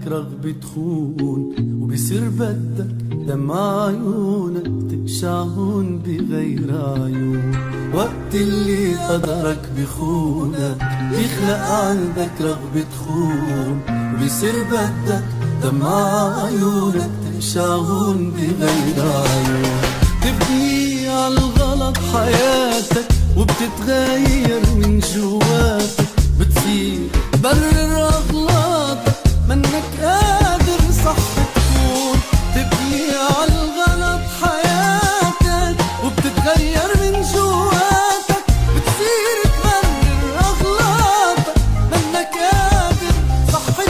رغبة تخون، وبصير بدك دمع عيونك تقشعهن بغير عيون. وقت اللي قدرك بخونك بيخلق عندك رغبة تخون، وبصير بدك دمع عيونك تقشعهن بغير عيون. تبني عالغلط حياتك وبتتغير من جواتك، بتصير برر أغلاطك منك قادر صح تكون. تبني عالغلط حياتك وبتتغير من جواتك، بتصير تبرر أغلاطك منك قادر صح تكون.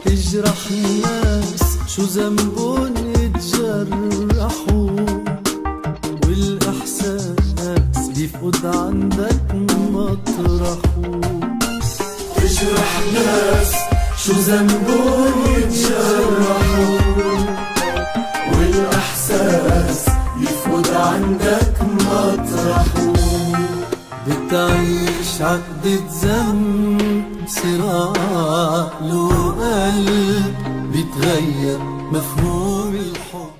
تجرح الناس شو ذنبون يتجرحوا، والإحساس بيفقد عندك مطرحه. تجرح الناس شو ذنبون يتجرحوا، والإحساس بيفقد عندك مطرحه. بتعيش عقدة ذنب صراع له قلب، بيتغير مفهوم الحب.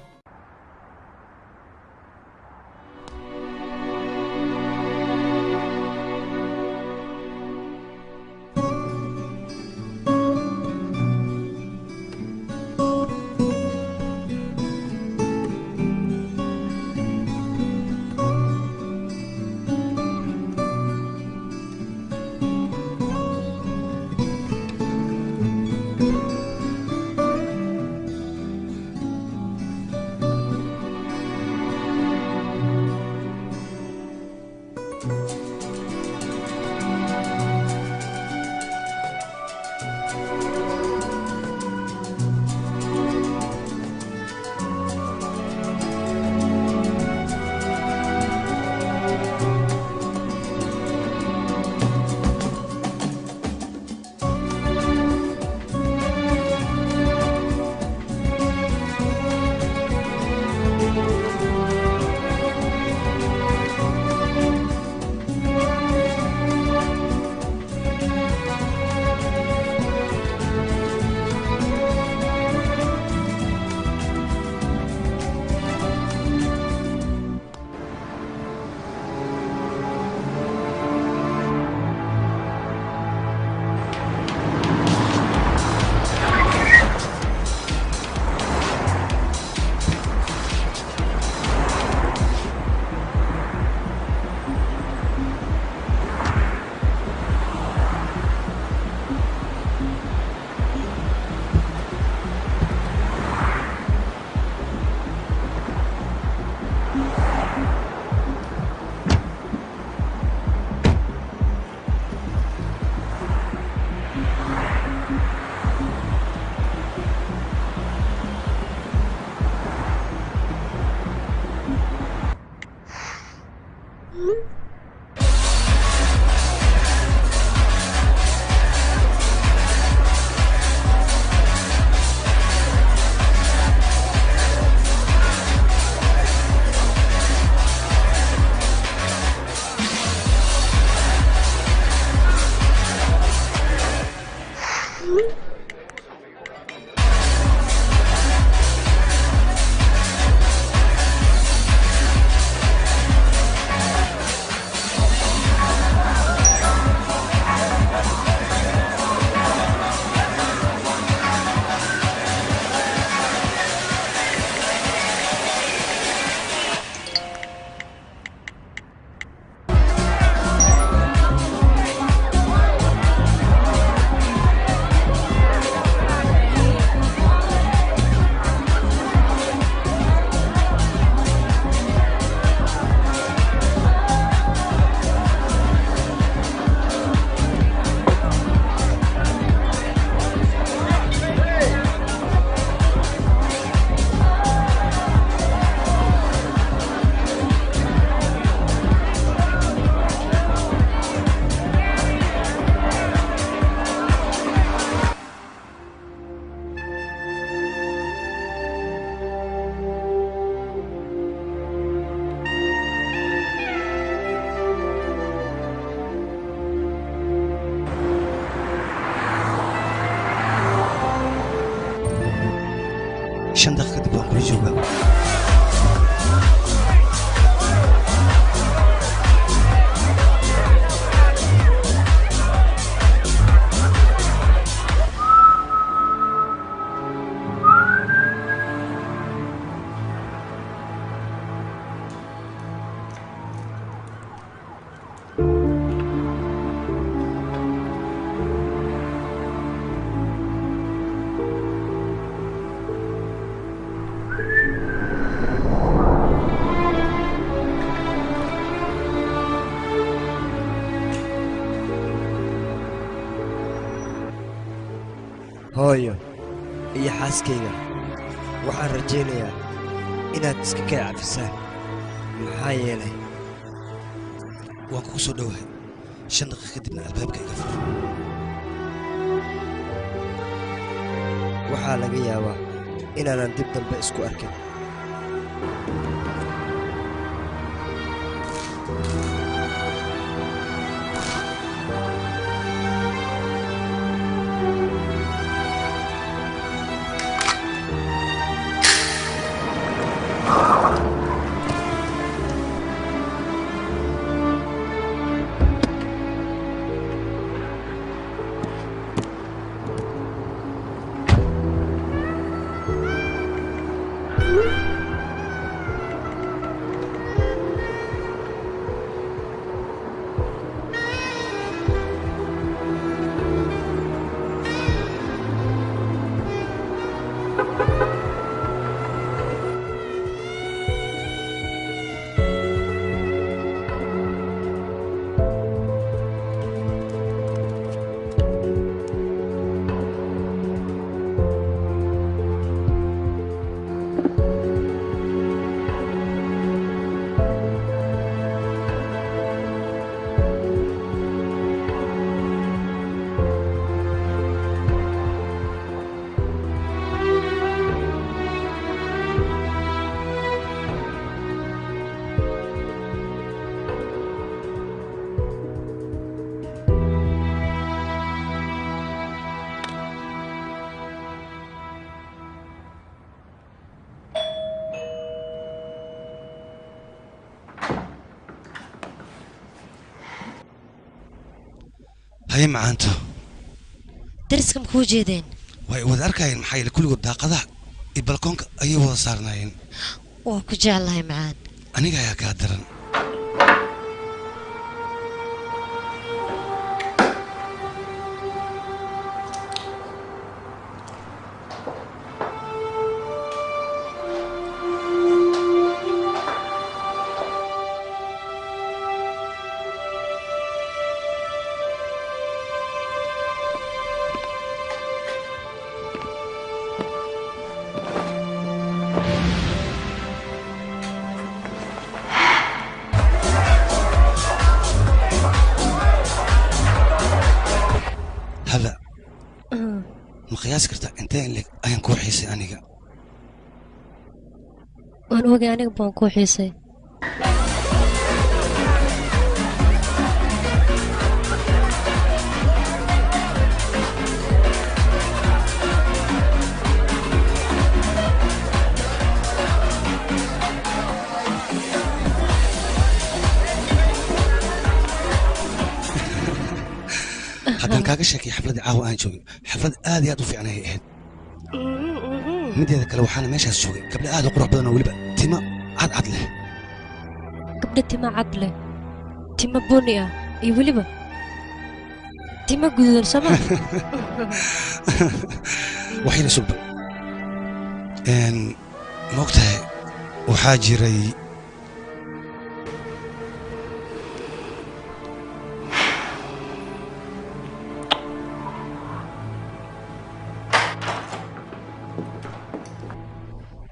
5 دقيقة kadib waan kula joogaa. hooyo iyo xaaskayga waxaan rajaynayaa inaad iska kay cafisaan maxaa yeelay waan kugu soo dhowahay 5 daqiiqo kadibna albaabka iga fur. waxaa laga yaabaa inaanan dib dambe isku arkin. هاي معانتو درسكم كو جيدين way wada arkayeen maxay la kuligood daaqadaha iyo balkoonka ayay wada saarnaayeen waa ku jeclahay macaan aniga ayaa ka daran هلا مقياس كرتا انتين لك ايان كو حيسي انيغا waan oogay aniga baan ku xiisay haddaan kaaga sheekay xafladii caawa aan joogay xaflad aad iyo aad u fiican ayay ahayd mideeda kale waxaana meeshaas joogay gabdho aad u qurux badan oo weliba timo cadcad leh gabdho timo cad leh timo buni ah iyo weliba timo guduudan sama waxayna sugba moogtahay waxaa jiray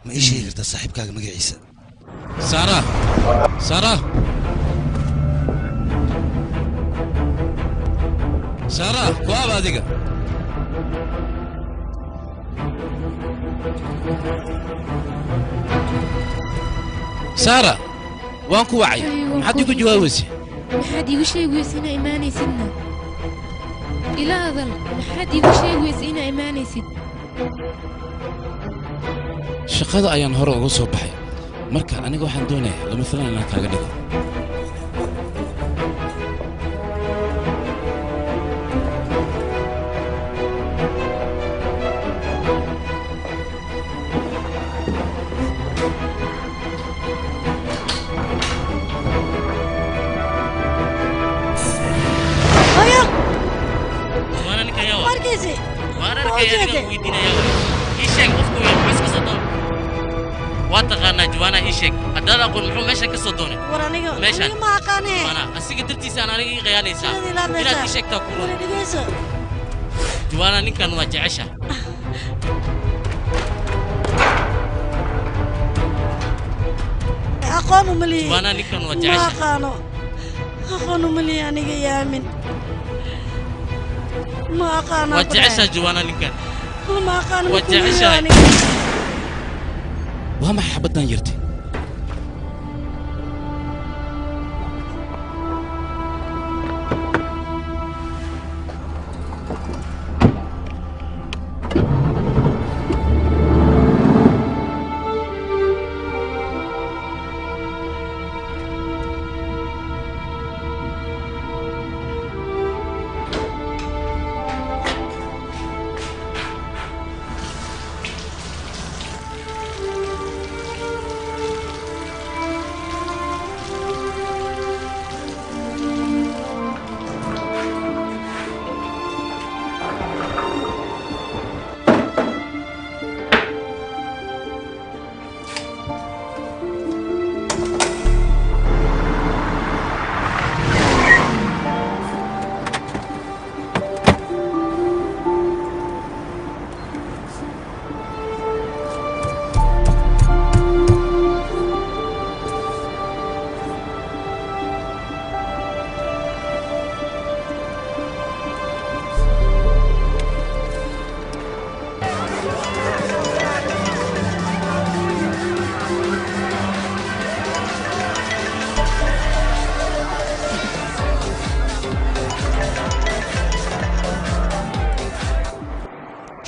ما إيش هي قلت صاحب كاغ مقع عيسى سارة سارة سارة كواب هذيك سارة وانكو وعي محد يقول جواوزي محد يقول شيء ويسينا إيماني سنة إلى هذا محد يقول شيء ويسينا إيماني سنة shaqada ayaan hore uga soo baxay marka aniga waxaan doonayaa lama filaan inaan kaaga dhigo واتقانا جوانا إيشك هذا أقول محو ماشي كسودوني ورانيجا ماشي ما أقاني أنا أسيق ترتيس أنا رجع غيالي سا إلا إيشك تقول جوانا نكان وجه عشا أقانو ملي جوانا نكان وجه عشا أقانو ملي أنا جاي من ما أقانو وجه عشا جوانا نكان ما أقانو وجه عشا وما حبتنا يرتي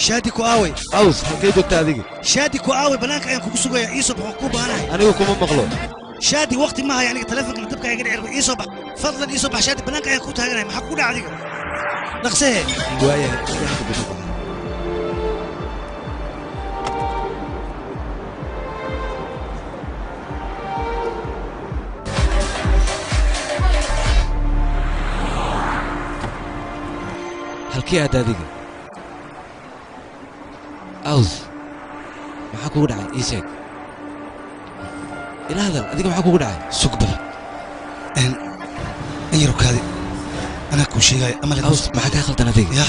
شادي كواوي أوس كيدو تاذيك شادي كواوي بناك أيام كوسوغا يسوب حكومة أنا أنا وكم مغلوب شادي وقت ما يعني تلفك من تبقى يقدر يعرف يسوب فضلا يسوب شادي بناك أيام كوت هاي ما حكونا عليك نقصه دوايا halkii aad adiga أوز ما حكوا دعي إيشك إلى هذا أديك ما حكوا دعي سكبل إن يروك هذه أنا كل شيء جاي أمل أوز ما حكى خلط أنا فيك يا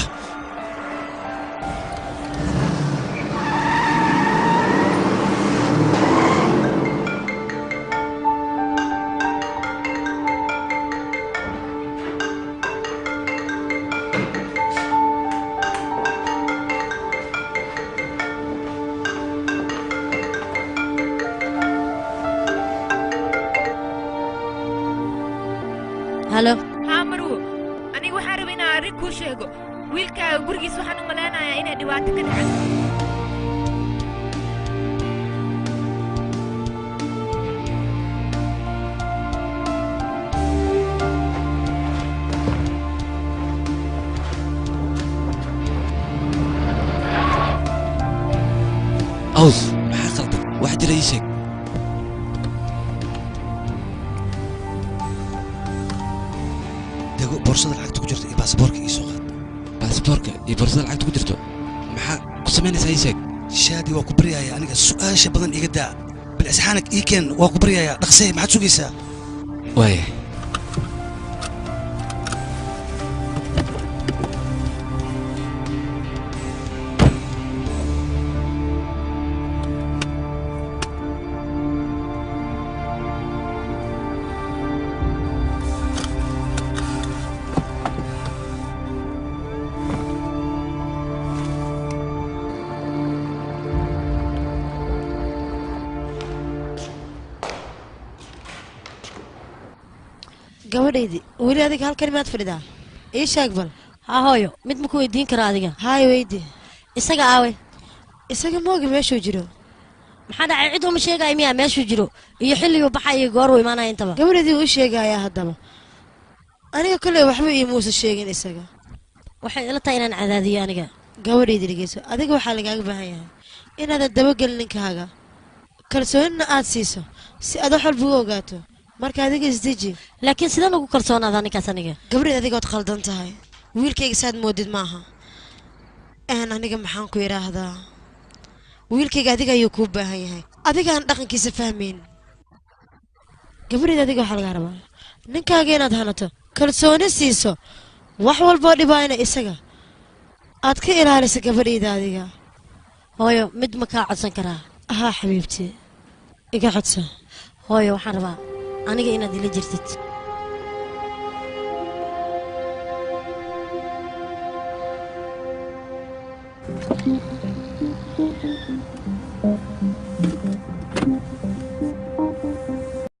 هلو ها مرو أنا وحارب إن أريك كل شيء ويلكا برجي سبحان ملانا إن دواتك كده أوز ما حخلطك واحد رئيسك بورصة العقد كجرت إيه باسبورك إيه سوقت باسبورك إيه بورصة العقد كجرتو محا قسمين سايسك شادي وكبريا يا أنا السؤال شبضن إيه قدا بالأسحانك إيه كان وكبريا يا دقسي ما حد سوقيسا وايه gabadhaydii weli adiga hal kalimaad fadhidaa ii sheeg bal haa hooyo mid ma ku weydiin karaa adiga haay weydii isaga aawe isaga moogi meeshuu jiro maxaa dhacay cid uma sheegaya miyaa meeshuu jiro iyo xilliguu baxay iyo goor uu imaanaya intaba gabadheedii uu sheegayaa haddaba aniga kolley waxba ii muusa sheegin isaga waxay ila tahay inaan cadaadiyo aniga gabadheedii dhegeyso adiga waxaa lagaaga baahan yahay inaadan dabagelin ninkaaga kalsoonina aad siiso si aad wax walba u ogaato marka adiga isdeji laakiin sidaan ugu kalsoonaada ninkaas aniga gabadheed adigood qaldan tahay wiilkayga saad moodid maaha aniga maxaan ku idhaahdaa wiilkayga adiga ayuu kuu baahan yahay adigaan dhaqankiisa fahmayn gabadheed adiga waxaa lagaa rabaa ninkaaga inaad hanato kalsooni siiso wax walboo dhibaayna isaga aad ka ilaaliso gabadhayda adiga hooyo mid ma kaa codsan karaa haa xabiibti iga codso hooyo waxaan rabaa aniga inaad ila jirtid